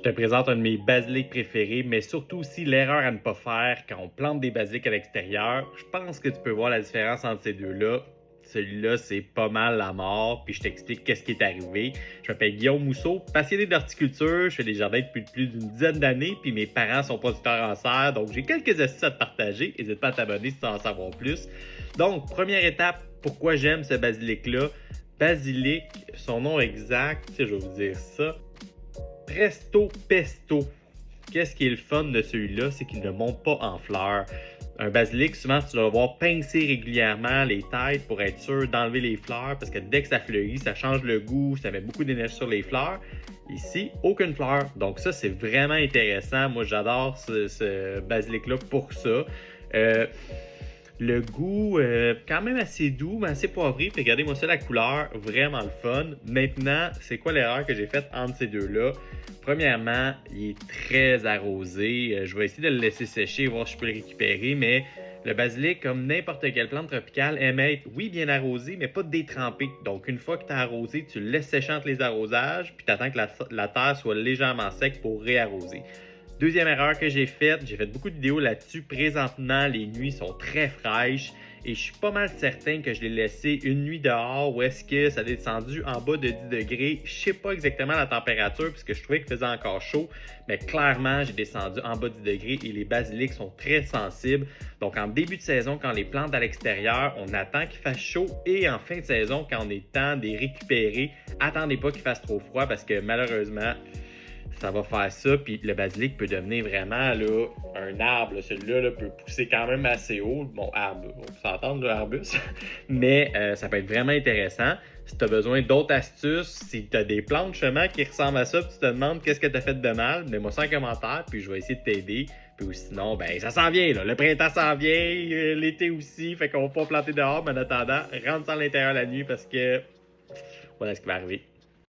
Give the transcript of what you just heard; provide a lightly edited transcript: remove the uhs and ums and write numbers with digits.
te présente un de mes basilics préférés, mais surtout aussi l'erreur à ne pas faire quand on plante des basilics à l'extérieur. Je pense que tu peux voir la différence entre ces deux-là. Celui-là, c'est pas mal la mort, puis je t'explique qu'est-ce qui est arrivé. Je m'appelle Guillaume Mousseau, passionné d'horticulture, je fais des jardins depuis plus d'une dizaine d'années, puis mes parents sont producteurs en serre, donc j'ai quelques astuces à te partager. N'hésite pas à t'abonner si tu veux en savoir plus. Donc, première étape, pourquoi j'aime ce basilic-là? Basilic, son nom exact, je vais vous dire ça. Presto Pesto. Qu'est-ce qui est le fun de celui-là, c'est qu'il ne monte pas en fleurs. Un basilic, souvent, tu dois devoir pincer régulièrement les têtes pour être sûr d'enlever les fleurs, parce que dès que ça fleurit, ça change le goût, ça met beaucoup d'énergie sur les fleurs. Ici, aucune fleur. Donc ça, c'est vraiment intéressant. Moi, j'adore ce basilic-là pour ça. Le goût, quand même assez doux, mais assez poivré. Puis regardez-moi ça, la couleur, vraiment le fun. Maintenant, c'est quoi l'erreur que j'ai faite entre ces deux-là? Premièrement, il est très arrosé. Je vais essayer de le laisser sécher, voir si je peux le récupérer, mais le basilic, comme n'importe quelle plante tropicale, aime être, oui, bien arrosé, mais pas détrempé. Donc, une fois que tu as arrosé, tu le laisses sécher entre les arrosages, puis tu attends que la terre soit légèrement sec pour réarroser. Deuxième erreur que j'ai faite beaucoup de vidéos là-dessus. Présentement, les nuits sont très fraîches et je suis pas mal certain que je l'ai laissé une nuit dehors où est-ce que ça a descendu en bas de 10 degrés. Je sais pas exactement la température puisque je trouvais qu'il faisait encore chaud, mais clairement, j'ai descendu en bas de 10 degrés et les basilics sont très sensibles. Donc, en début de saison, quand on les plante à l'extérieur, on attend qu'il fasse chaud et en fin de saison, quand on est temps de les récupérer, attendez pas qu'il fasse trop froid parce que malheureusement, ça va faire ça, puis le basilic peut devenir vraiment là, un arbre. Celui-là là, peut pousser quand même assez haut. Bon, arbre, on peut s'entendre, l'arbuste. Mais ça peut être vraiment intéressant. Si tu as besoin d'autres astuces, si tu as des plantes justement qui ressemblent à ça, puis tu te demandes qu'est-ce que tu as fait de mal, mets-moi ça en commentaire, puis je vais essayer de t'aider. Puis sinon, ben ça s'en vient, là. Le printemps s'en vient, l'été aussi, fait qu'on va pas planter dehors, mais en attendant, rentre à l'intérieur la nuit parce que voilà ce qui va arriver.